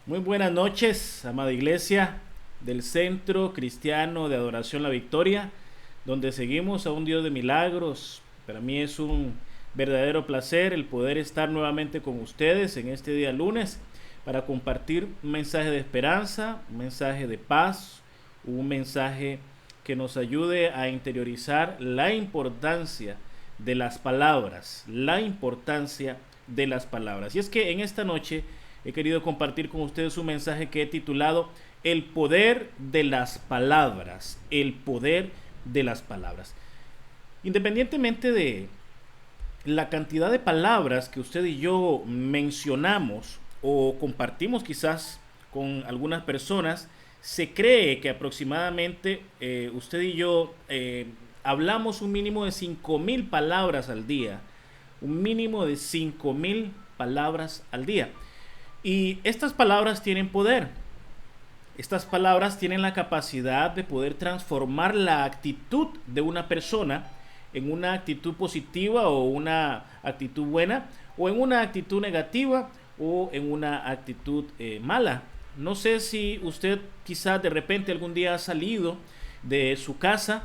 Muy buenas noches, amada iglesia del Centro Cristiano de Adoración La Victoria, donde seguimos a un Dios de milagros. Para mí es un verdadero placer el poder estar nuevamente con ustedes en este día lunes para compartir un mensaje de esperanza, un mensaje de paz, un mensaje que nos ayude a interiorizar la importancia de las palabras, la importancia de las palabras. Y es que en esta noche he querido compartir con ustedes un mensaje que he titulado El poder de las palabras, el poder de las palabras. Independientemente de la cantidad de palabras que usted y yo mencionamos o compartimos quizás con algunas personas, se cree que aproximadamente usted y yo hablamos un mínimo de 5,000 palabras al día, un mínimo de 5,000 palabras al día. Y estas palabras tienen poder. Estas palabras tienen la capacidad de poder transformar la actitud de una persona en una actitud positiva o una actitud buena, o en una actitud negativa o en una actitud mala. No sé si usted quizás de repente algún día ha salido de su casa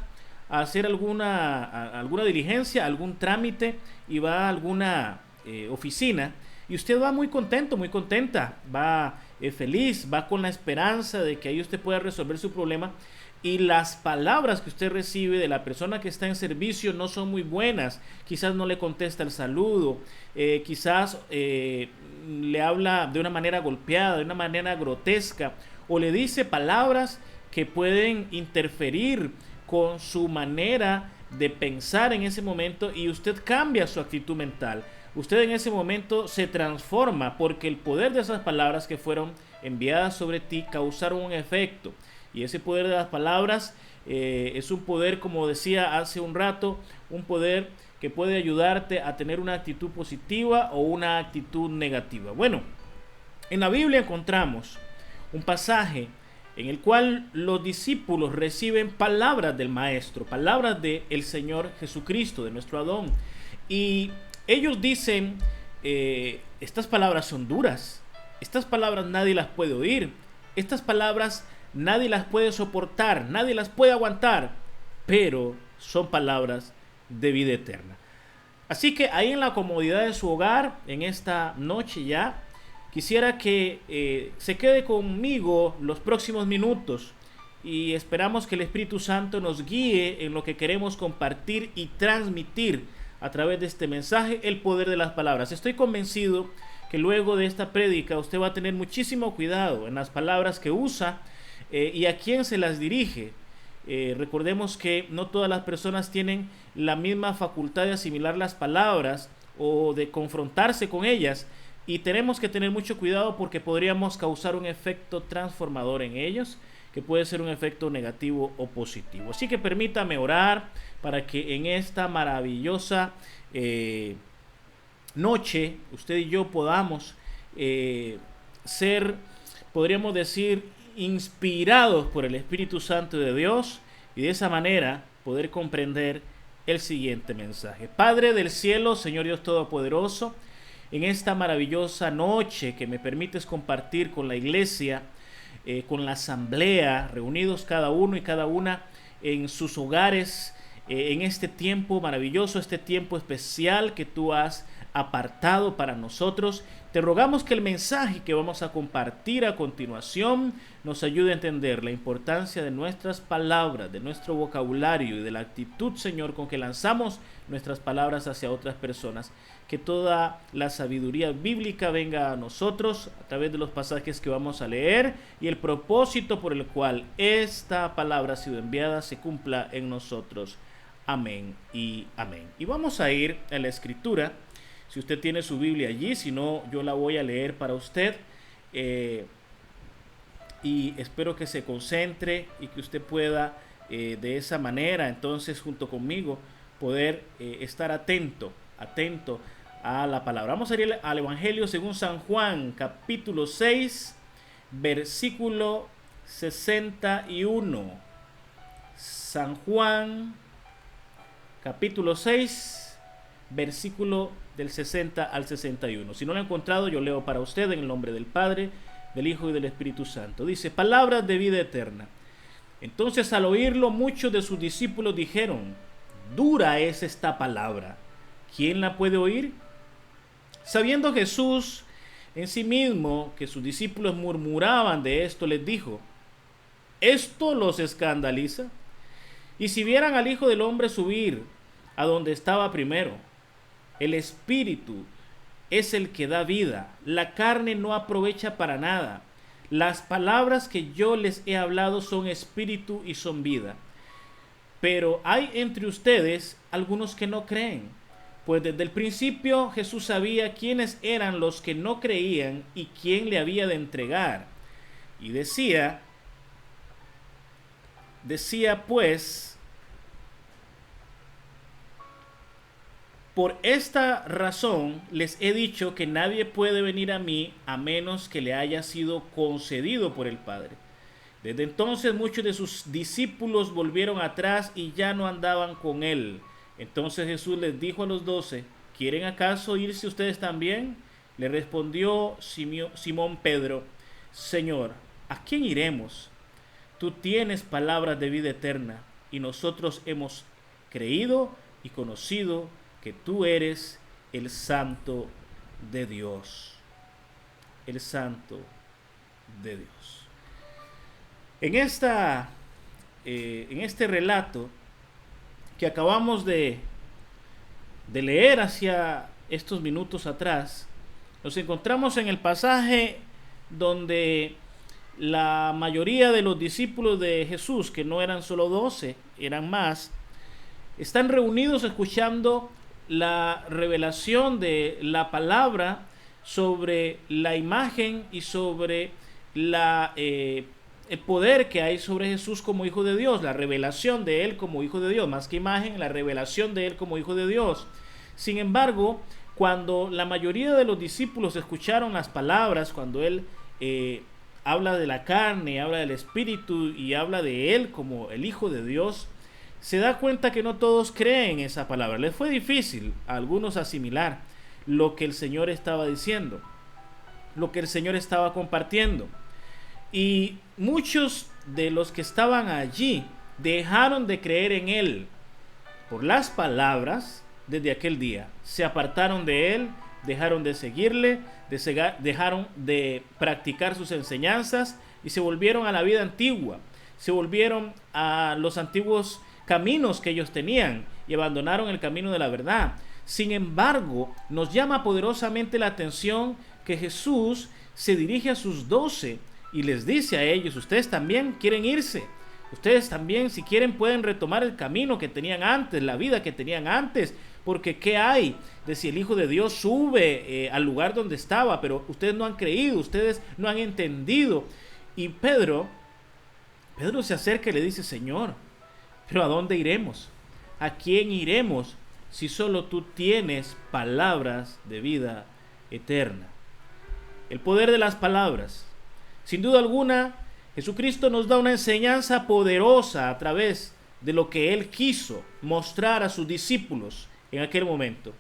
a hacer alguna diligencia, algún trámite, y va a alguna oficina, y usted va muy contento, muy contenta, va feliz, va con la esperanza de que ahí usted pueda resolver su problema, y las palabras que usted recibe de la persona que está en servicio no son muy buenas. Quizás no le contesta el saludo, quizás le habla de una manera golpeada, de una manera grotesca, o le dice palabras que pueden interferir con su manera de pensar en ese momento, y usted cambia su actitud mental. Usted en ese momento se transforma porque el poder de esas palabras que fueron enviadas sobre ti causaron un efecto. Y ese poder de las palabras es un poder, como decía hace un rato, un poder que puede ayudarte a tener una actitud positiva o una actitud negativa. Bueno, en la Biblia encontramos un pasaje en el cual los discípulos reciben palabras del Maestro, palabras del Señor Jesucristo, de nuestro Adón. Y ellos dicen, estas palabras son duras, estas palabras nadie las puede oír, estas palabras nadie las puede soportar, nadie las puede aguantar, pero son palabras de vida eterna. Así que ahí en la comodidad de su hogar, en esta noche ya, quisiera que se quede conmigo los próximos minutos, y esperamos que el Espíritu Santo nos guíe en lo que queremos compartir y transmitir a través de este mensaje, el poder de las palabras. Estoy convencido que luego de esta prédica usted va a tener muchísimo cuidado en las palabras que usa y a quién se las dirige. Recordemos que no todas las personas tienen la misma facultad de asimilar las palabras o de confrontarse con ellas, y tenemos que tener mucho cuidado porque podríamos causar un efecto transformador en ellos, que puede ser un efecto negativo o positivo. Así que permítame orar para que en esta maravillosa noche usted y yo podamos ser, podríamos decir, inspirados por el Espíritu Santo de Dios, y de esa manera poder comprender el siguiente mensaje. Padre del cielo, Señor Dios Todopoderoso, en esta maravillosa noche que me permites compartir con la iglesia, con la asamblea, reunidos cada uno y cada una en sus hogares, en este tiempo maravilloso, este tiempo especial que tú has apartado para nosotros, te rogamos que el mensaje que vamos a compartir a continuación nos ayude a entender la importancia de nuestras palabras, de nuestro vocabulario y de la actitud, Señor, con que lanzamos nuestras palabras hacia otras personas. Que toda la sabiduría bíblica venga a nosotros a través de los pasajes que vamos a leer, y el propósito por el cual esta palabra ha sido enviada se cumpla en nosotros. Amén y amén. Y vamos a ir a la escritura. Si usted tiene su Biblia allí, si no, yo la voy a leer para usted. Y espero que se concentre y que usted pueda de esa manera, entonces, junto conmigo, poder estar atento a la palabra. Vamos a ir al Evangelio según San Juan, capítulo 6, versículo 61. San Juan, capítulo 6, versículo del 60 al 61. Si no lo he encontrado, yo leo para usted en el nombre del Padre, del Hijo y del Espíritu Santo. Dice, palabras de vida eterna. Entonces al oírlo muchos de sus discípulos dijeron, dura es esta palabra, ¿quién la puede oír? Sabiendo Jesús en sí mismo que sus discípulos murmuraban de esto, les dijo, ¿esto los escandaliza? Y si vieran al Hijo del Hombre subir a donde estaba primero, el Espíritu es el que da vida, la carne no aprovecha para nada. Las palabras que yo les he hablado son espíritu y son vida. Pero hay entre ustedes algunos que no creen, pues desde el principio Jesús sabía quiénes eran los que no creían y quién le había de entregar. Y decía pues, por esta razón les he dicho que nadie puede venir a mí a menos que le haya sido concedido por el Padre. Desde entonces muchos de sus discípulos volvieron atrás y ya no andaban con él. Entonces Jesús les dijo a los 12, ¿quieren acaso irse ustedes también? Le respondió Simón Pedro, Señor, ¿a quién iremos? Tú tienes palabras de vida eterna y nosotros hemos creído y conocido que tú eres el Santo de Dios. El Santo de Dios. En este relato que acabamos de leer hacia estos minutos atrás, nos encontramos en el pasaje donde la mayoría de los discípulos de Jesús, que no eran solo 12, eran más, están reunidos escuchando la revelación de la palabra sobre la imagen y sobre el poder que hay sobre Jesús como Hijo de Dios, la revelación de Él como Hijo de Dios, más que imagen, la revelación de Él como Hijo de Dios. Sin embargo, cuando la mayoría de los discípulos escucharon las palabras, cuando Él habla de la carne, habla del Espíritu y habla de Él como el Hijo de Dios, se da cuenta que no todos creen esa palabra. Les fue difícil a algunos asimilar lo que el Señor estaba diciendo, lo que el Señor estaba compartiendo. Y muchos de los que estaban allí dejaron de creer en Él por las palabras desde aquel día. Se apartaron de Él, dejaron de seguirle, dejaron de practicar sus enseñanzas y se volvieron a la vida antigua. Se volvieron a los antiguos caminos que ellos tenían y abandonaron el camino de la verdad. Sin embargo, nos llama poderosamente la atención que Jesús se dirige a sus 12 y les dice a ellos, ustedes también quieren irse, ustedes también si quieren pueden retomar el camino que tenían antes, la vida que tenían antes, porque ¿qué hay de si el Hijo de Dios sube al lugar donde estaba? Pero ustedes no han creído, ustedes no han entendido. Y Pedro se acerca y le dice, Señor, ¿pero a dónde iremos? ¿A quién iremos si solo tú tienes palabras de vida eterna? El poder de las palabras. Sin duda alguna, Jesucristo nos da una enseñanza poderosa a través de lo que Él quiso mostrar a sus discípulos en aquel momento.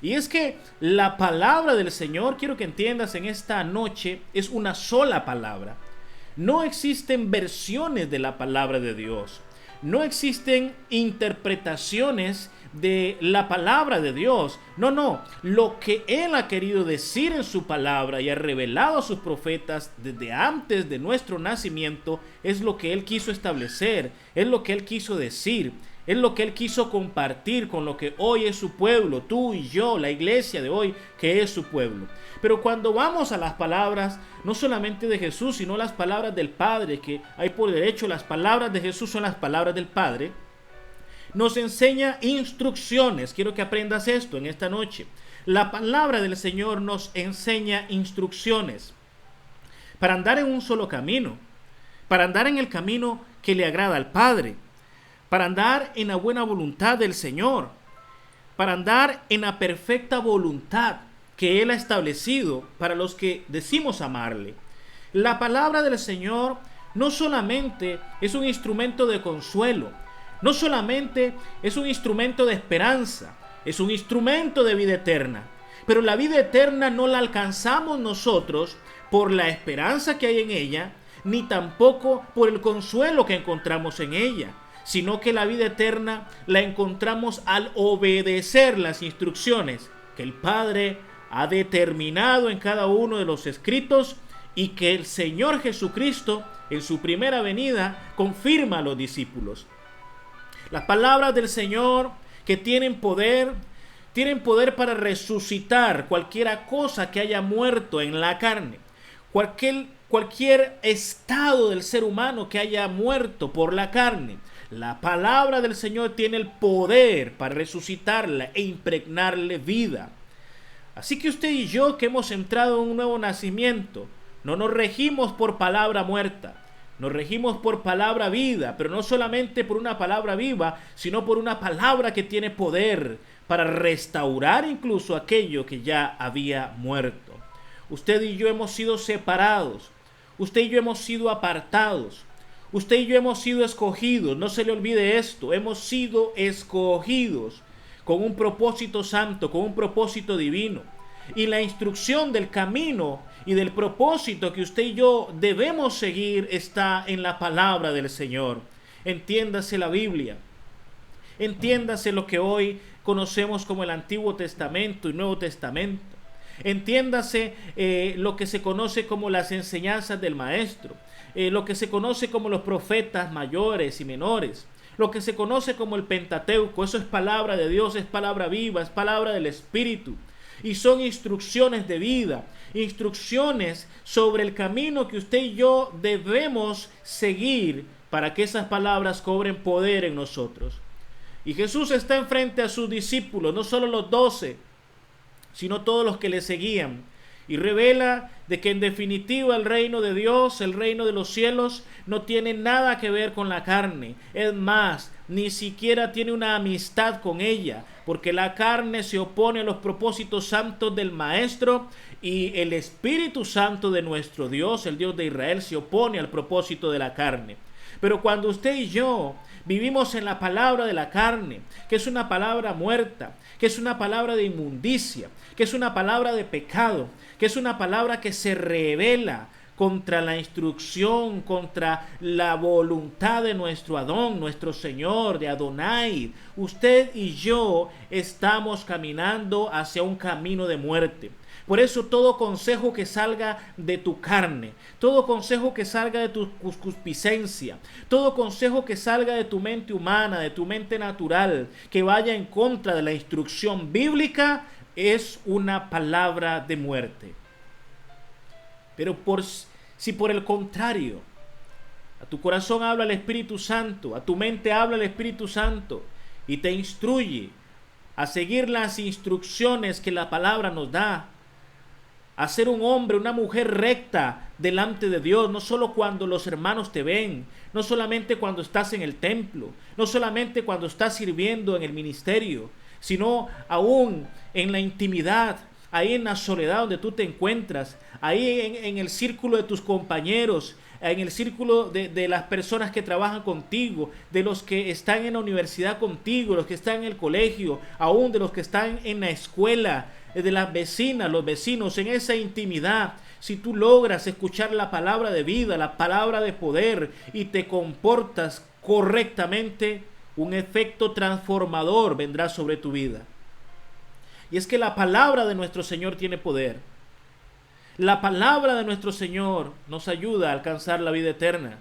Y es que la palabra del Señor, quiero que entiendas en esta noche, es una sola palabra. No existen versiones de la palabra de Dios. No existen interpretaciones de la palabra de Dios. No. Lo que Él ha querido decir en su palabra y ha revelado a sus profetas desde antes de nuestro nacimiento es lo que Él quiso establecer, es lo que Él quiso decir, es lo que Él quiso compartir con lo que hoy es su pueblo, tú y yo, la iglesia de hoy que es su pueblo. Pero cuando vamos a las palabras, no solamente de Jesús, sino las palabras del Padre, que hay por derecho, las palabras de Jesús son las palabras del Padre, nos enseña instrucciones. Quiero que aprendas esto en esta noche. La palabra del Señor nos enseña instrucciones para andar en un solo camino, para andar en el camino que le agrada al Padre, para andar en la buena voluntad del Señor, para andar en la perfecta voluntad que Él ha establecido para los que decimos amarle. La palabra del Señor no solamente es un instrumento de consuelo, no solamente es un instrumento de esperanza, es un instrumento de vida eterna, Pero la vida eterna no la alcanzamos nosotros por la esperanza que hay en ella, ni tampoco por el consuelo que encontramos en ella, sino que la vida eterna la encontramos al obedecer las instrucciones que el Padre ha determinado en cada uno de los escritos y que el Señor Jesucristo en su primera venida confirma a los discípulos. Las palabras del Señor que tienen poder para resucitar cualquier cosa que haya muerto en la carne, cualquier estado del ser humano que haya muerto por la carne. La palabra del Señor tiene el poder para resucitarla e impregnarle vida. Así que usted y yo, que hemos entrado en un nuevo nacimiento, no nos regimos por palabra muerta, nos regimos por palabra vida, pero no solamente por una palabra viva, sino por una palabra que tiene poder para restaurar incluso aquello que ya había muerto. Usted y yo hemos sido separados, usted y yo hemos sido apartados, usted y yo hemos sido escogidos. No se le olvide esto, hemos sido escogidos con un propósito santo, con un propósito divino. Y la instrucción del camino y del propósito que usted y yo debemos seguir está en la palabra del Señor. Entiéndase la Biblia, entiéndase lo que hoy conocemos como el Antiguo Testamento y Nuevo Testamento. Entiéndase lo que se conoce como las enseñanzas del Maestro, lo que se conoce como los profetas mayores y menores, lo que se conoce como el Pentateuco. Eso es palabra de Dios, es palabra viva, es palabra del Espíritu. Y son instrucciones de vida, instrucciones sobre el camino que usted y yo debemos seguir para que esas palabras cobren poder en nosotros. Y Jesús está enfrente a sus discípulos, no solo los 12, sino todos los que le seguían, y revela de que en definitiva el reino de Dios, el reino de los cielos, no tiene nada que ver con la carne. Es más, ni siquiera tiene una amistad con ella, porque la carne se opone a los propósitos santos del Maestro, y el Espíritu Santo de nuestro Dios, el Dios de Israel, se opone al propósito de la carne. Pero cuando usted y yo vivimos en la palabra de la carne, que es una palabra muerta, que es una palabra de inmundicia, que es una palabra de pecado, que es una palabra que se rebela contra la instrucción, contra la voluntad de nuestro Adón, nuestro Señor, de Adonai, usted y yo estamos caminando hacia un camino de muerte. Por eso todo consejo que salga de tu carne, todo consejo que salga de tu concupiscencia, todo consejo que salga de tu mente humana, de tu mente natural, que vaya en contra de la instrucción bíblica, es una palabra de muerte. Pero si por el contrario, a tu corazón habla el Espíritu Santo, a tu mente habla el Espíritu Santo y te instruye a seguir las instrucciones que la palabra nos da, a ser un hombre, una mujer recta delante de Dios, no solo cuando los hermanos te ven, no solamente cuando estás en el templo, no solamente cuando estás sirviendo en el ministerio, sino aún en la intimidad, ahí en la soledad donde tú te encuentras, ahí en el círculo de tus compañeros, en el círculo de las personas que trabajan contigo, de los que están en la universidad contigo, los que están en el colegio, aún de los que están en la escuela, de las vecinas, los vecinos, en esa intimidad. Si tú logras escuchar la palabra de vida, la palabra de poder y te comportas correctamente, un efecto transformador vendrá sobre tu vida. Y es que la palabra de nuestro Señor tiene poder. La palabra de nuestro Señor nos ayuda a alcanzar la vida eterna.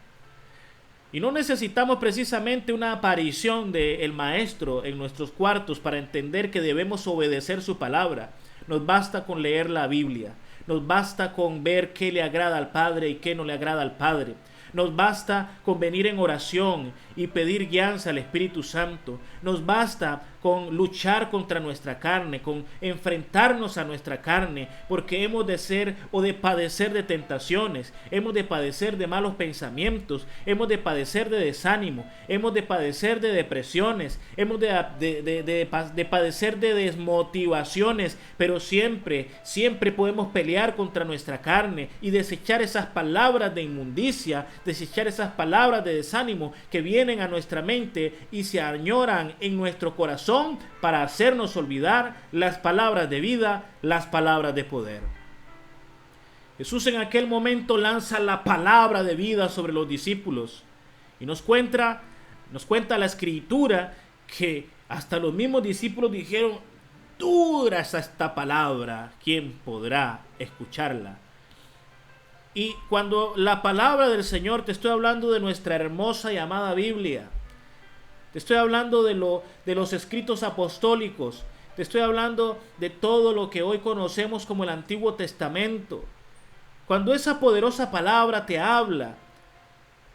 Y no necesitamos precisamente una aparición del Maestro en nuestros cuartos para entender que debemos obedecer su palabra. Nos basta con leer la Biblia. Nos basta con ver qué le agrada al Padre y qué no le agrada al Padre. Nos basta con venir en oración y pedir guianza al Espíritu Santo. Nos basta con luchar contra nuestra carne, con enfrentarnos a nuestra carne, porque hemos de ser o de padecer de tentaciones, hemos de padecer de malos pensamientos, hemos de padecer de desánimo, hemos de padecer de depresiones, hemos de padecer de desmotivaciones, pero siempre podemos pelear contra nuestra carne y desechar esas palabras de inmundicia, desechar esas palabras de desánimo que vienen a nuestra mente y se añoran en nuestro corazón razón para hacernos olvidar las palabras de vida, las palabras de poder. Jesús en aquel momento lanza la palabra de vida sobre los discípulos y nos cuenta la Escritura que hasta los mismos discípulos dijeron: dura es esta palabra, ¿quién podrá escucharla? Y cuando la palabra del Señor, te estoy hablando de nuestra hermosa y amada Biblia, te estoy hablando de los escritos apostólicos, te estoy hablando de todo lo que hoy conocemos como el Antiguo Testamento. Cuando esa poderosa palabra te habla,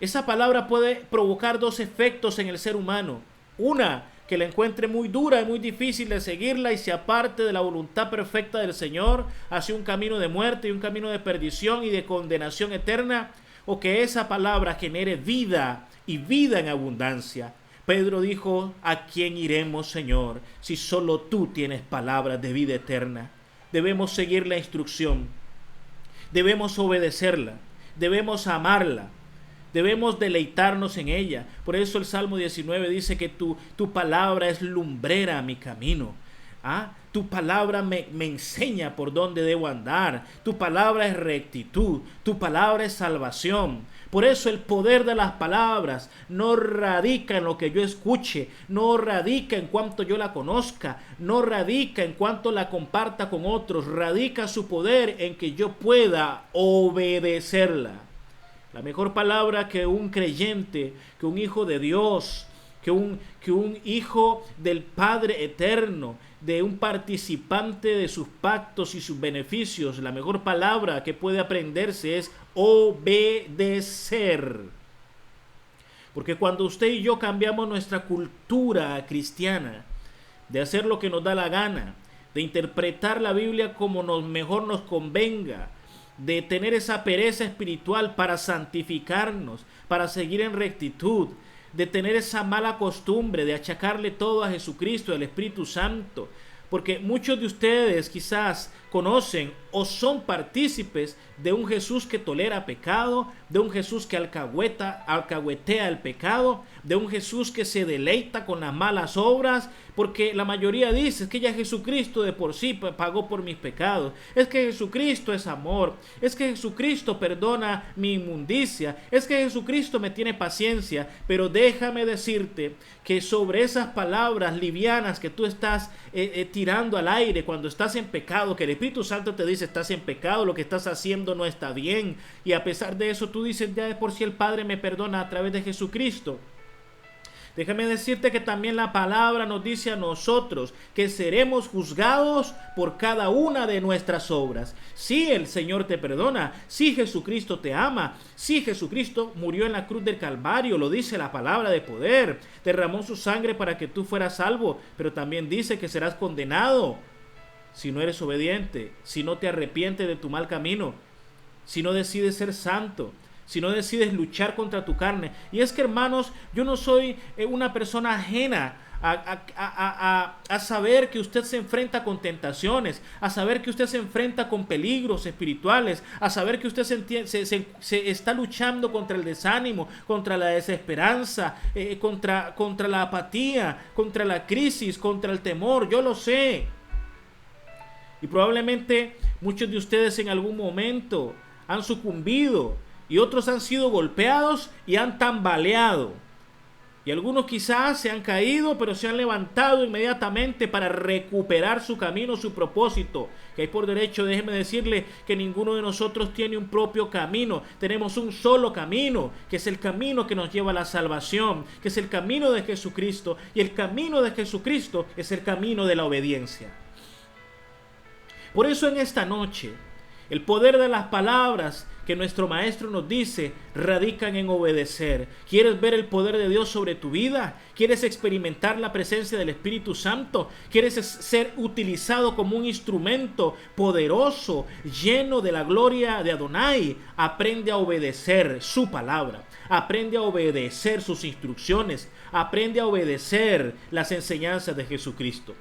esa palabra puede provocar dos efectos en el ser humano. Una, que la encuentre muy dura y muy difícil de seguirla y se aparte de la voluntad perfecta del Señor hacia un camino de muerte y un camino de perdición y de condenación eterna, o que esa palabra genere vida y vida en abundancia. Pedro dijo: ¿a quién iremos, Señor, si solo tú tienes palabras de vida eterna? Debemos seguir la instrucción, debemos obedecerla, debemos amarla, debemos deleitarnos en ella. Por eso el Salmo 19 dice que tu palabra es lumbrera a mi camino. Tu palabra me enseña por dónde debo andar. Tu palabra es rectitud. Tu palabra es salvación. Por eso el poder de las palabras no radica en lo que yo escuche, no radica en cuanto yo la conozca, no radica en cuanto la comparta con otros, radica su poder en que yo pueda obedecerla. La mejor palabra que un creyente, que un hijo de Dios, que un hijo del Padre eterno, de un participante de sus pactos y sus beneficios, la mejor palabra que puede aprenderse es obedecer. Porque cuando usted y yo cambiamos nuestra cultura cristiana, de hacer lo que nos da la gana, de interpretar la Biblia como mejor nos convenga, de tener esa pereza espiritual para santificarnos, para seguir en rectitud, de tener esa mala costumbre de achacarle todo a Jesucristo y al Espíritu Santo, porque muchos de ustedes quizás conocen o son partícipes de un Jesús que tolera pecado, de un Jesús que alcahuetea el pecado, de un Jesús que se deleita con las malas obras, porque la mayoría dice: es que ya Jesucristo de por sí pagó por mis pecados, es que Jesucristo es amor, es que Jesucristo perdona mi inmundicia, es que Jesucristo me tiene paciencia. Pero déjame decirte que sobre esas palabras livianas que tú estás tirando al aire cuando estás en pecado, que el Espíritu Santo te dice: estás en pecado, lo que estás haciendo no está bien, y a pesar de eso tú dices: ya de por sí el Padre me perdona a través de Jesucristo. Déjame decirte que también la palabra nos dice a nosotros que seremos juzgados por cada una de nuestras obras. Si el Señor te perdona, si Jesucristo te ama, si Jesucristo murió en la cruz del Calvario, lo dice la palabra de poder, derramó su sangre para que tú fueras salvo, pero también dice que serás condenado si no eres obediente, si no te arrepientes de tu mal camino, si no decides ser santo, si no decides luchar contra tu carne. Y es que, hermanos, yo no soy una persona ajena a saber que usted se enfrenta con tentaciones, a saber que usted se enfrenta con peligros espirituales, a saber que usted se está luchando contra el desánimo, contra la desesperanza, contra la apatía, contra la crisis, contra el temor. Yo lo sé. Y probablemente muchos de ustedes en algún momento han sucumbido, y otros han sido golpeados y han tambaleado. Y algunos quizás se han caído, pero se han levantado inmediatamente para recuperar su camino, su propósito. Que hay por derecho, déjeme decirle que ninguno de nosotros tiene un propio camino. Tenemos un solo camino, que es el camino que nos lleva a la salvación, que es el camino de Jesucristo. Y el camino de Jesucristo es el camino de la obediencia. Por eso en esta noche, el poder de las palabras que nuestro Maestro nos dice radican en obedecer. ¿Quieres ver el poder de Dios sobre tu vida? ¿Quieres experimentar la presencia del Espíritu Santo? ¿Quieres ser utilizado como un instrumento poderoso, lleno de la gloria de Adonai? Aprende a obedecer su palabra. Aprende a obedecer sus instrucciones. Aprende a obedecer las enseñanzas de Jesucristo.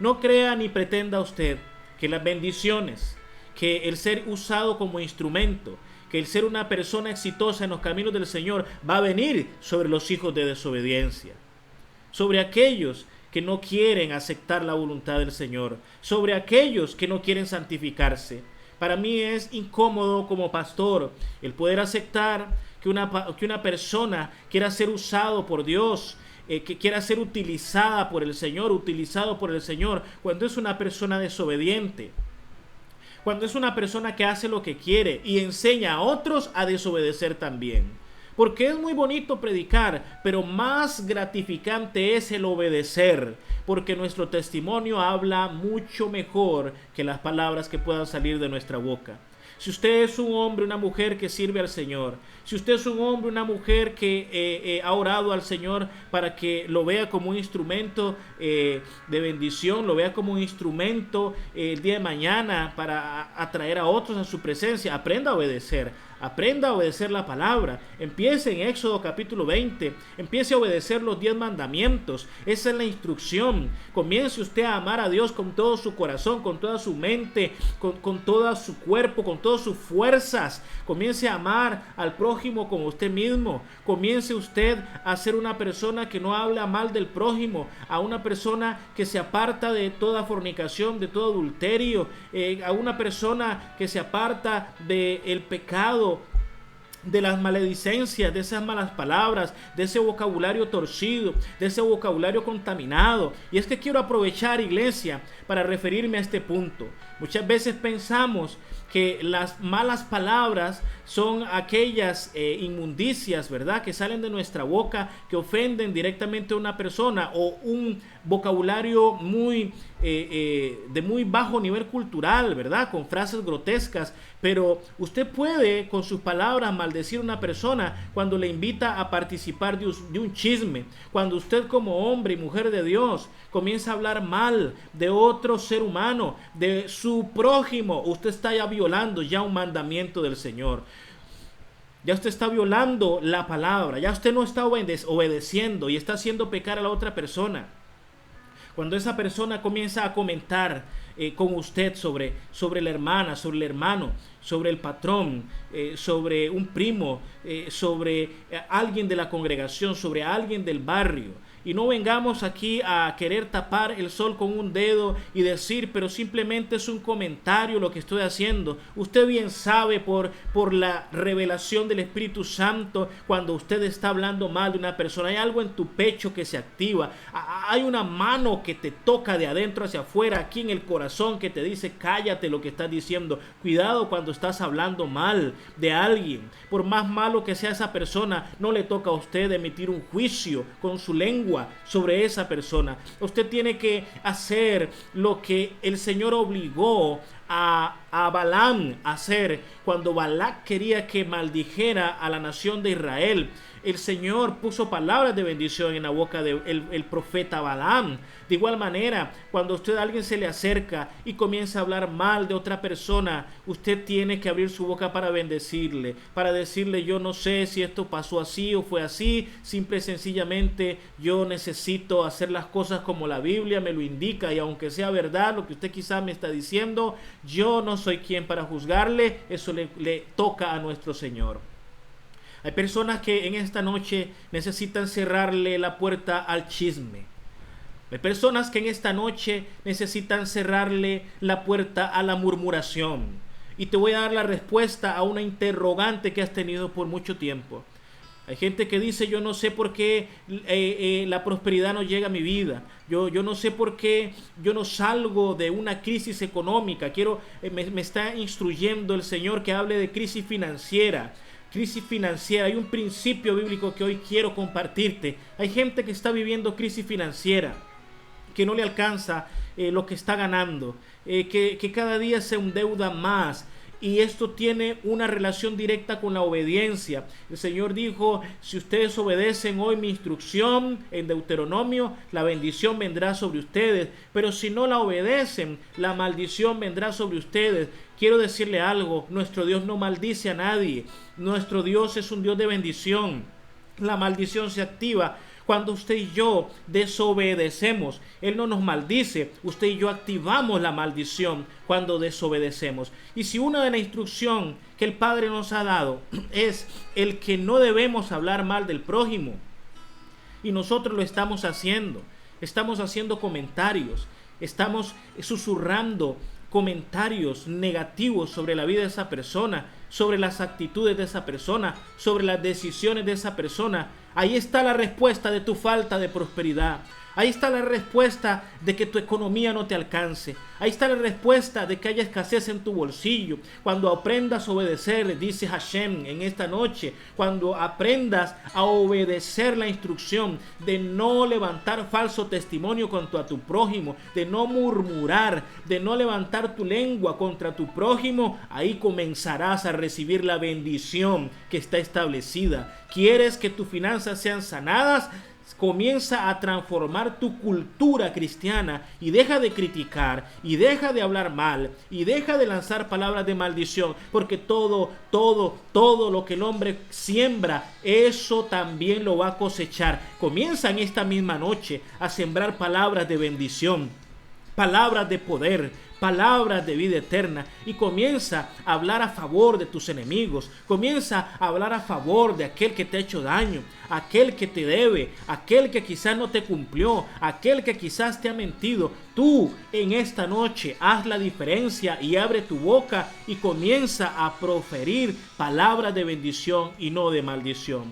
No crea ni pretenda usted que las bendiciones, que el ser usado como instrumento, que el ser una persona exitosa en los caminos del Señor va a venir sobre los hijos de desobediencia, sobre aquellos que no quieren aceptar la voluntad del Señor, sobre aquellos que no quieren santificarse. Para mí es incómodo como pastor el poder aceptar que una persona quiera ser usado por Dios, que quiera ser utilizado por el Señor, cuando es una persona desobediente, cuando es una persona que hace lo que quiere y enseña a otros a desobedecer también. Porque es muy bonito predicar, pero más gratificante es el obedecer, porque nuestro testimonio habla mucho mejor que las palabras que puedan salir de nuestra boca. Si usted es un hombre, una mujer que sirve al Señor, si usted es un hombre, una mujer que ha orado al Señor para que lo vea como un instrumento de bendición, lo vea como un instrumento el día de mañana para atraer a otros a su presencia, aprenda a obedecer. Aprenda a obedecer la palabra. Empiece en Éxodo capítulo 20. Empiece a obedecer los 10 mandamientos. Esa es la instrucción. Comience usted a amar a Dios con todo su corazón, con toda su mente, con todo su cuerpo, con todas sus fuerzas. Comience a amar al prójimo como usted mismo. Comience usted a ser una persona que no habla mal del prójimo, a una persona que se aparta de toda fornicación, de todo adulterio, a una persona que se aparta del pecado, de las maledicencias, de esas malas palabras, de ese vocabulario torcido, de ese vocabulario contaminado. Y es que quiero aprovechar, iglesia, para referirme a este punto. Muchas veces pensamos que las malas palabras son aquellas inmundicias, ¿verdad?, que salen de nuestra boca, que ofenden directamente a una persona, o un vocabulario de muy bajo nivel cultural, ¿verdad?, con frases grotescas. Pero usted puede con sus palabras maldecir a una persona cuando le invita a participar de un chisme, cuando usted como hombre y mujer de Dios comienza a hablar mal de otro ser humano, de su prójimo. Usted está ya violando ya un mandamiento del Señor. Ya usted está violando la palabra, ya usted no está obedeciendo y está haciendo pecar a la otra persona. Cuando esa persona comienza a comentar con usted sobre la hermana, sobre el hermano, sobre el patrón, sobre un primo, sobre alguien de la congregación, sobre alguien del barrio. Y no vengamos aquí a querer tapar el sol con un dedo y decir, pero simplemente es un comentario lo que estoy haciendo. Usted bien sabe por la revelación del Espíritu Santo, cuando usted está hablando mal de una persona, hay algo en tu pecho que se activa. Hay una mano que te toca de adentro hacia afuera, aquí en el corazón, que te dice, cállate lo que estás diciendo. Cuidado cuando estás hablando mal de alguien. Por más malo que sea esa persona, no le toca a usted emitir un juicio con su lengua sobre esa persona. Usted tiene que hacer lo que el Señor obligó a Balaam a hacer cuando Balac quería que maldijera a la nación de Israel. El Señor puso palabras de bendición en la boca del profeta Balaam. De igual manera, cuando a alguien se le acerca y comienza a hablar mal de otra persona, usted tiene que abrir su boca para bendecirle, para decirle, yo no sé si esto pasó así o fue así, simple y sencillamente yo necesito hacer las cosas como la Biblia me lo indica, y aunque sea verdad lo que usted quizá me está diciendo, yo no soy quien para juzgarle, eso le toca a nuestro Señor. Hay personas que en esta noche necesitan cerrarle la puerta al chisme. Hay personas que en esta noche necesitan cerrarle la puerta a la murmuración. Y te voy a dar la respuesta a una interrogante que has tenido por mucho tiempo. Hay gente que dice, yo no sé por qué la prosperidad no llega a mi vida. Yo no sé por qué yo no salgo de una crisis económica. Me está instruyendo el Señor que hable de crisis financiera. Crisis financiera, hay un principio bíblico que hoy quiero compartirte. Hay gente que está viviendo crisis financiera, que no le alcanza lo que está ganando, que cada día se endeuda más. Y esto tiene una relación directa con la obediencia. El Señor dijo, si ustedes obedecen hoy mi instrucción en Deuteronomio, la bendición vendrá sobre ustedes. Pero si no la obedecen, la maldición vendrá sobre ustedes. Quiero decirle algo, nuestro Dios no maldice a nadie. Nuestro Dios es un Dios de bendición. La maldición se activa cuando usted y yo desobedecemos. Él no nos maldice, usted y yo activamos la maldición cuando desobedecemos. Y si una de las instrucciones que el Padre nos ha dado es el que no debemos hablar mal del prójimo, y nosotros lo estamos haciendo, estamos haciendo comentarios, estamos susurrando comentarios negativos sobre la vida de esa persona, sobre las actitudes de esa persona, sobre las decisiones de esa persona. Ahí está la respuesta de tu falta de prosperidad. Ahí está la respuesta de que tu economía no te alcance. Ahí está la respuesta de que haya escasez en tu bolsillo. Cuando aprendas a obedecer, dice Hashem en esta noche, cuando aprendas a obedecer la instrucción de no levantar falso testimonio contra tu prójimo, de no murmurar, de no levantar tu lengua contra tu prójimo, ahí comenzarás a recibir la bendición que está establecida. ¿Quieres que tus finanzas sean sanadas? Comienza a transformar tu cultura cristiana y deja de criticar y deja de hablar mal y deja de lanzar palabras de maldición, porque todo lo que el hombre siembra, eso también lo va a cosechar. Comienza en esta misma noche a sembrar palabras de bendición, palabras de poder, palabras de vida eterna, y comienza a hablar a favor de tus enemigos. Comienza a hablar a favor de aquel que te ha hecho daño, aquel que te debe, aquel que quizás no te cumplió, aquel que quizás te ha mentido. Tú en esta noche haz la diferencia y abre tu boca y comienza a proferir palabras de bendición y no de maldición.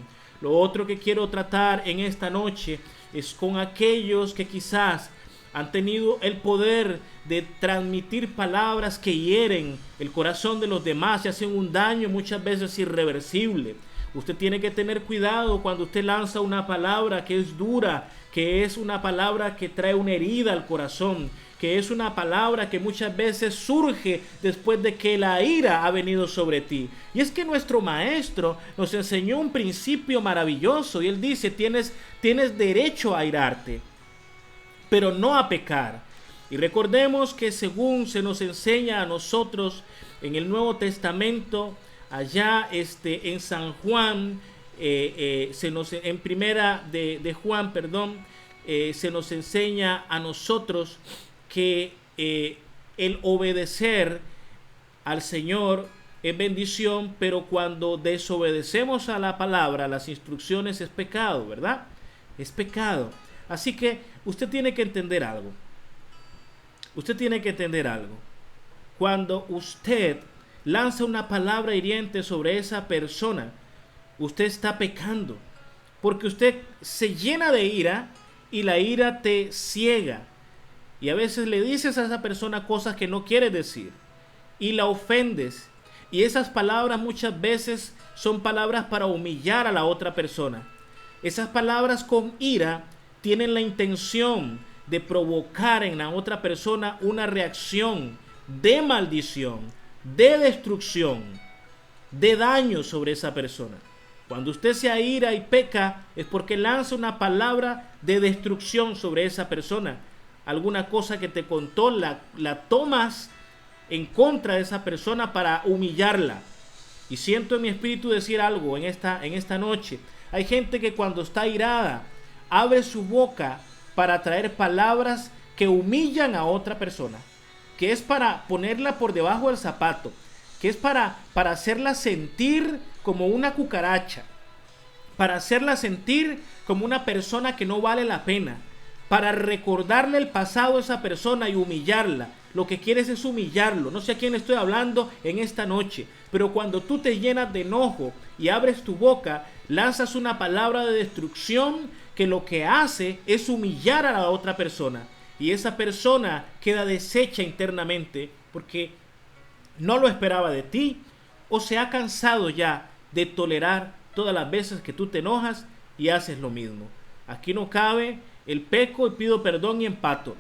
Lo otro que quiero tratar en esta noche es con aquellos que quizás han tenido el poder de transmitir palabras que hieren el corazón de los demás y hacen un daño muchas veces irreversible. Usted tiene que tener cuidado cuando usted lanza una palabra que es dura, que es una palabra que trae una herida al corazón, que es una palabra que muchas veces surge después de que la ira ha venido sobre ti. Y es que nuestro maestro nos enseñó un principio maravilloso y él dice, tienes derecho a airarte, pero no a pecar. Y recordemos que según se nos enseña a nosotros en el Nuevo Testamento, allá en San Juan, en primera de Juan, se nos enseña a nosotros que el obedecer al Señor es bendición, pero cuando desobedecemos a la palabra, a las instrucciones, es pecado, ¿verdad? Es pecado. Así que usted tiene que entender algo. Usted tiene que entender algo. Cuando usted lanza una palabra hiriente sobre esa persona, usted está pecando, porque usted se llena de ira y la ira te ciega. Y a veces le dices a esa persona cosas que no quiere decir y la ofendes. Y esas palabras muchas veces son palabras para humillar a la otra persona. Esas palabras con ira tienen la intención de provocar en la otra persona una reacción de maldición, de destrucción, de daño sobre esa persona. Cuando usted se aira y peca es porque lanza una palabra de destrucción sobre esa persona. Alguna cosa que te contó la tomas en contra de esa persona para humillarla. Y siento en mi espíritu decir algo en esta noche. Hay gente que cuando está airada abre su boca para traer palabras que humillan a otra persona, que es para ponerla por debajo del zapato, que es para hacerla sentir como una cucaracha, para hacerla sentir como una persona que no vale la pena, para recordarle el pasado a esa persona y humillarla. Lo que quieres es humillarlo. No sé a quién estoy hablando en esta noche, pero cuando tú te llenas de enojo y abres tu boca, lanzas una palabra de destrucción que lo que hace es humillar a la otra persona. Y esa persona queda deshecha internamente porque no lo esperaba de ti o se ha cansado ya de tolerar todas las veces que tú te enojas y haces lo mismo. Aquí no cabe el peco y pido perdón y empato,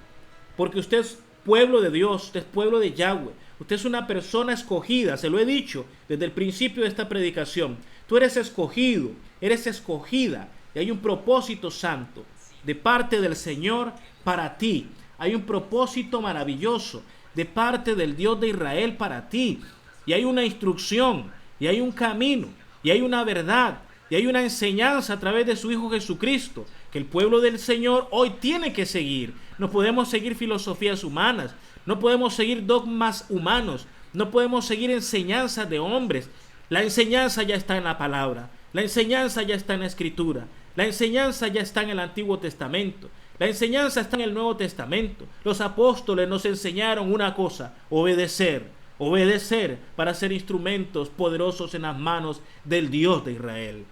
porque usted es pueblo de Dios, usted es pueblo de Yahweh, usted es una persona escogida, se lo he dicho desde el principio de esta predicación. Tú eres escogido, eres escogida y hay un propósito santo de parte del Señor para ti. Hay un propósito maravilloso de parte del Dios de Israel para ti. Y hay una instrucción, y hay un camino, y hay una verdad, y hay una enseñanza a través de su Hijo Jesucristo, que el pueblo del Señor hoy tiene que seguir. No podemos seguir filosofías humanas, no podemos seguir dogmas humanos, no podemos seguir enseñanzas de hombres. La enseñanza ya está en la palabra, la enseñanza ya está en la Escritura, la enseñanza ya está en el Antiguo Testamento. La enseñanza está en el Nuevo Testamento. Los apóstoles nos enseñaron una cosa: obedecer. Obedecer para ser instrumentos poderosos en las manos del Dios de Israel.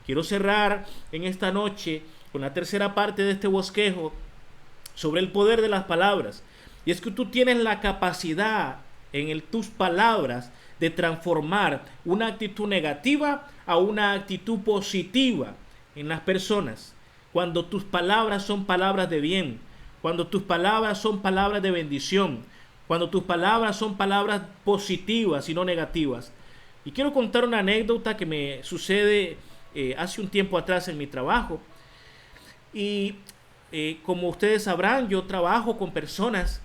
Quiero cerrar en esta noche con la tercera parte de este bosquejo sobre el poder de las palabras. Y es que tú tienes la capacidad en tus palabras de transformar una actitud negativa a una actitud positiva en las personas. Cuando tus palabras son palabras de bien, cuando tus palabras son palabras de bendición, cuando tus palabras son palabras positivas y no negativas. Y quiero contar una anécdota que me sucede hace un tiempo atrás en mi trabajo. Y como ustedes sabrán, yo trabajo con personas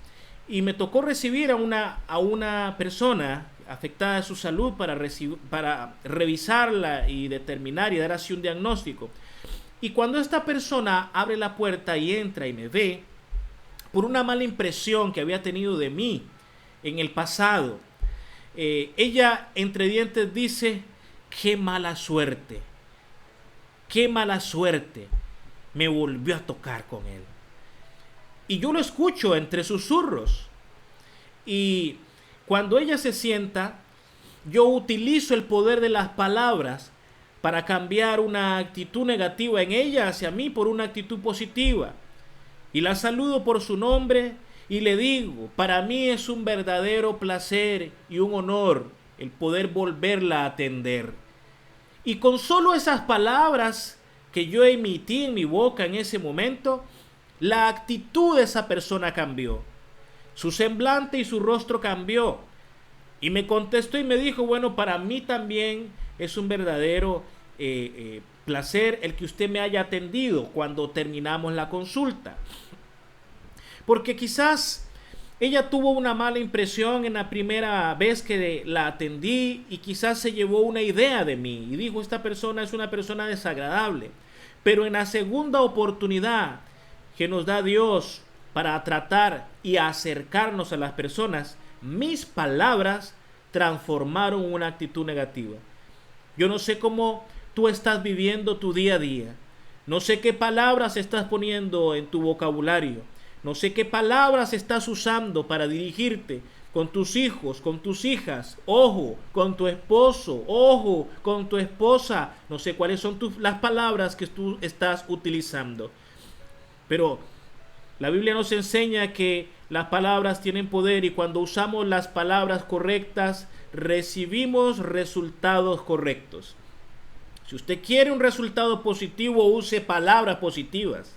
y me tocó recibir a una persona afectada de su salud para revisarla y determinar y dar así un diagnóstico. Y cuando esta persona abre la puerta y entra y me ve, por una mala impresión que había tenido de mí en el pasado, ella entre dientes dice: qué mala suerte me volvió a tocar con él. Y yo lo escucho entre susurros. Y cuando ella se sienta, yo utilizo el poder de las palabras para cambiar una actitud negativa en ella hacia mí por una actitud positiva. Y la saludo por su nombre y le digo: para mí es un verdadero placer y un honor el poder volverla a atender. Y con solo esas palabras que yo emití en mi boca en ese momento, la actitud de esa persona cambió. Su semblante y su rostro cambió. Y me contestó y me dijo: bueno, para mí también es un verdadero placer el que usted me haya atendido cuando terminamos la consulta. Porque quizás ella tuvo una mala impresión en la primera vez que la atendí y quizás se llevó una idea de mí y dijo: esta persona es una persona desagradable. Pero en la segunda oportunidad que nos da Dios para tratar y acercarnos a las personas, mis palabras transformaron una actitud negativa. Yo no sé cómo tú estás viviendo tu día a día. No sé qué palabras estás poniendo en tu vocabulario. No sé qué palabras estás usando para dirigirte con tus hijos, con tus hijas. Ojo, con tu esposo. Ojo, con tu esposa. No sé cuáles son las palabras que tú estás utilizando. Pero la Biblia nos enseña que las palabras tienen poder y cuando usamos las palabras correctas, recibimos resultados correctos. Si usted quiere un resultado positivo, use palabras positivas.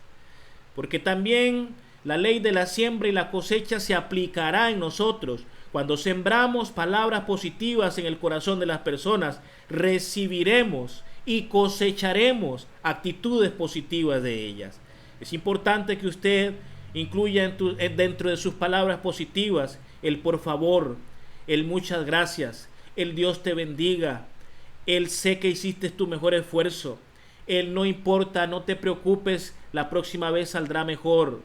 Porque también la ley de la siembra y la cosecha se aplicará en nosotros. Cuando sembramos palabras positivas en el corazón de las personas, recibiremos y cosecharemos actitudes positivas de ellas. Es importante que usted incluya dentro de sus palabras positivas el por favor, el muchas gracias, el Dios te bendiga, el sé que hiciste tu mejor esfuerzo, el no importa, no te preocupes, la próxima vez saldrá mejor.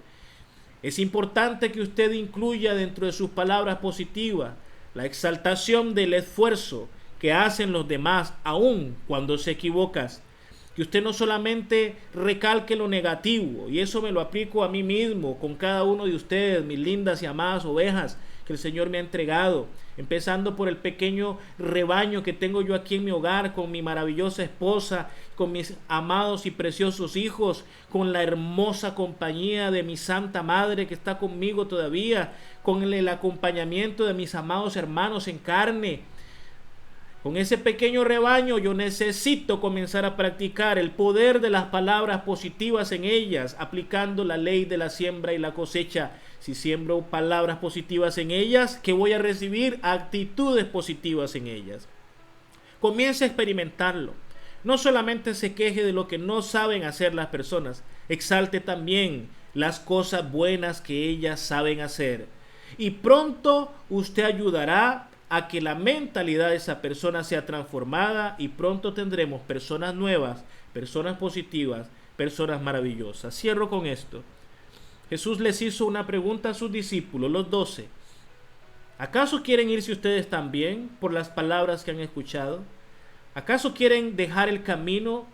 Es importante que usted incluya dentro de sus palabras positivas la exaltación del esfuerzo que hacen los demás, aun cuando se equivocas. Que usted no solamente recalque lo negativo, y eso me lo aplico a mí mismo, con cada uno de ustedes, mis lindas y amadas ovejas que el Señor me ha entregado, empezando por el pequeño rebaño que tengo yo aquí en mi hogar, con mi maravillosa esposa, con mis amados y preciosos hijos, con la hermosa compañía de mi Santa Madre que está conmigo todavía, con el acompañamiento de mis amados hermanos en carne. Con ese pequeño rebaño yo necesito comenzar a practicar el poder de las palabras positivas en ellas, aplicando la ley de la siembra y la cosecha. Si siembro palabras positivas en ellas, ¿qué voy a recibir? Actitudes positivas en ellas. Comience a experimentarlo. No solamente se queje de lo que no saben hacer las personas, exalte también las cosas buenas que ellas saben hacer. Y pronto usted ayudará a que la mentalidad de esa persona sea transformada y pronto tendremos personas nuevas, personas positivas, personas maravillosas. Cierro con esto. Jesús les hizo una pregunta a sus discípulos, los 12. ¿Acaso quieren irse ustedes también por las palabras que han escuchado? ¿Acaso quieren dejar el camino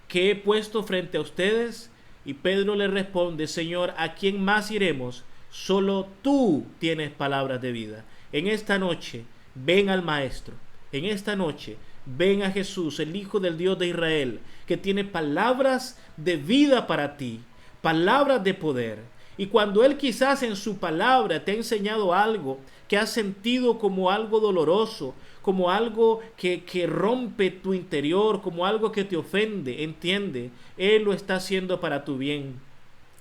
que he puesto frente a ustedes? Y Pedro le responde: Señor, ¿a quién más iremos? Solo tú tienes palabras de vida. En esta noche, ven al Maestro. En esta noche, ven a Jesús, el Hijo del Dios de Israel, que tiene palabras de vida para ti, palabras de poder. Y cuando Él quizás en su palabra te ha enseñado algo que has sentido como algo doloroso, como algo que rompe tu interior, como algo que te ofende, entiende, Él lo está haciendo para tu bien.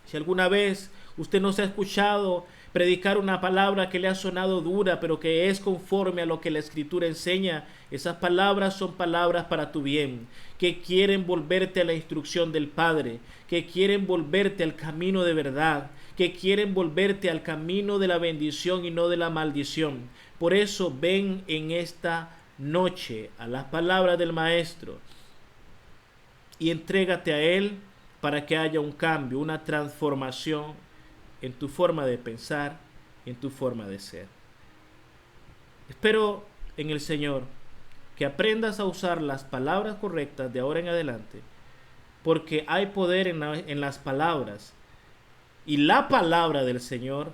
Si alguna vez usted no se ha escuchado predicar una palabra que le ha sonado dura, pero que es conforme a lo que la Escritura enseña, esas palabras son palabras para tu bien, que quieren volverte a la instrucción del Padre, que quieren volverte al camino de verdad, que quieren volverte al camino de la bendición y no de la maldición. Por eso ven en esta noche a las palabras del Maestro y entrégate a Él para que haya un cambio, una transformación en tu forma de pensar, en tu forma de ser. Espero en el Señor que aprendas a usar las palabras correctas de ahora en adelante, porque hay poder en las palabras, y la palabra del Señor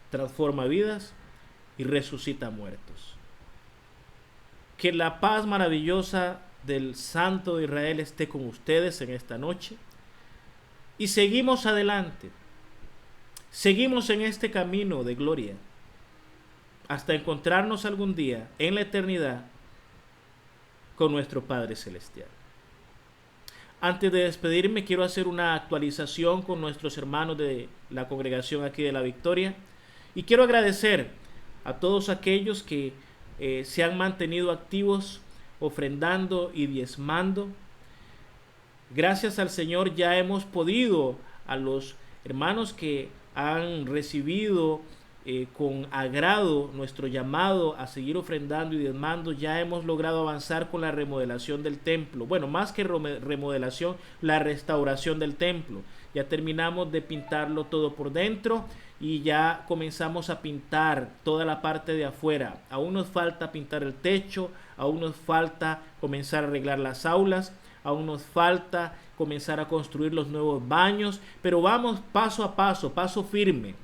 transforma vidas y resucita muertos. Que la paz maravillosa del Santo de Israel esté con ustedes en esta noche, y seguimos adelante. Seguimos en este camino de gloria hasta encontrarnos algún día en la eternidad con nuestro Padre Celestial. Antes de despedirme, quiero hacer una actualización con nuestros hermanos de la congregación aquí de La Victoria, y quiero agradecer a todos aquellos que se han mantenido activos, ofrendando y diezmando. Gracias al Señor ya hemos podido, a los hermanos que han recibido con agrado nuestro llamado a seguir ofrendando y diezmando, ya hemos logrado avanzar con la remodelación del templo. Bueno, más que remodelación, la restauración del templo. Ya terminamos de pintarlo todo por dentro y ya comenzamos a pintar toda la parte de afuera. Aún nos falta pintar el techo, aún nos falta comenzar a arreglar las aulas, aún nos falta comenzar a construir los nuevos baños, pero vamos paso a paso, paso firme.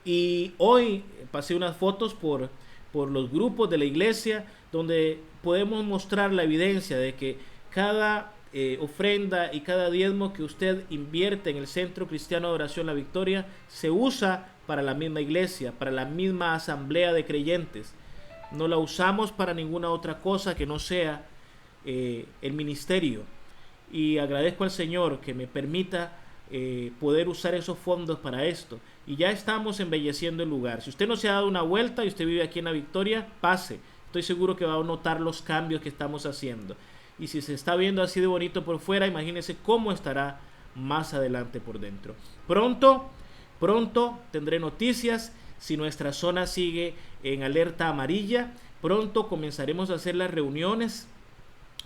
Y hoy pasé unas fotos por los grupos de la iglesia donde podemos mostrar la evidencia de que cada ofrenda y cada diezmo que usted invierte en el Centro Cristiano de Adoración La Victoria se usa para la misma iglesia, para la misma asamblea de creyentes. No la usamos para ninguna otra cosa que no sea el ministerio. Y agradezco al Señor que me permita poder usar esos fondos para esto. Y ya estamos embelleciendo el lugar. Si usted no se ha dado una vuelta y usted vive aquí en La Victoria, pase. Estoy seguro que va a notar los cambios que estamos haciendo. Y si se está viendo así de bonito por fuera, imagínese cómo estará más adelante por dentro. Pronto tendré noticias. Si nuestra zona sigue en alerta amarilla, pronto comenzaremos a hacer las reuniones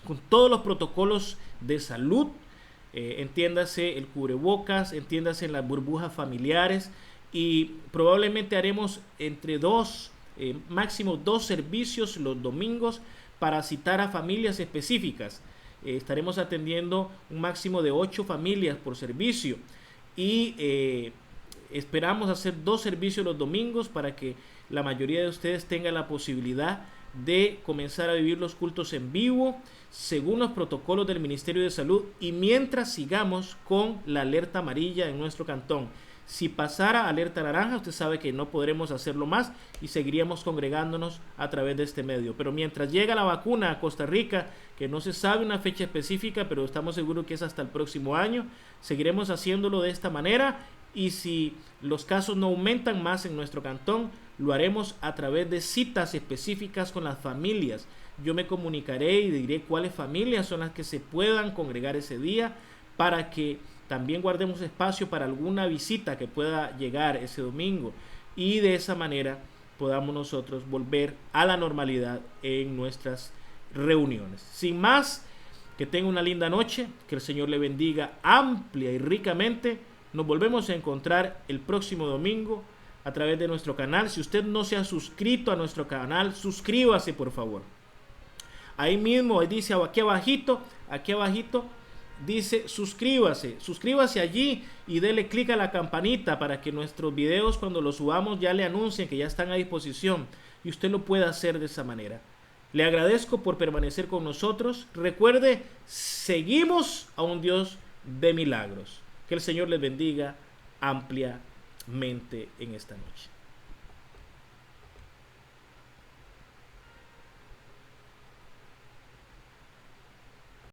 con todos los protocolos de salud. Entiéndase el cubrebocas, entiéndase las burbujas familiares, y probablemente haremos entre máximo dos servicios los domingos para citar a familias específicas. Estaremos atendiendo un máximo de 8 familias por servicio, y esperamos hacer 2 servicios los domingos para que la mayoría de ustedes tenga la posibilidad de comenzar a vivir los cultos en vivo según los protocolos del Ministerio de Salud, y mientras sigamos con la alerta amarilla en nuestro cantón. Si pasara alerta naranja, usted sabe que no podremos hacerlo más y seguiríamos congregándonos a través de este medio. Pero mientras llega la vacuna a Costa Rica, que no se sabe una fecha específica, pero estamos seguros que es hasta el próximo año, seguiremos haciéndolo de esta manera. Y si los casos no aumentan más en nuestro cantón, lo haremos a través de citas específicas con las familias. Yo me comunicaré y diré cuáles familias son las que se puedan congregar ese día, para que también guardemos espacio para alguna visita que pueda llegar ese domingo, y de esa manera podamos nosotros volver a la normalidad en nuestras reuniones. Sin más, que tenga una linda noche, que el Señor le bendiga amplia y ricamente. Nos volvemos a encontrar el próximo domingo a través de nuestro canal. Si usted no se ha suscrito a nuestro canal, suscríbase por favor. Ahí mismo, ahí dice aquí abajito, dice suscríbase allí y dele clic a la campanita para que nuestros videos cuando los subamos ya le anuncien que ya están a disposición y usted lo pueda hacer de esa manera. Le agradezco por permanecer con nosotros. Recuerde, seguimos a un Dios de milagros. Que el Señor les bendiga ampliamente en esta noche.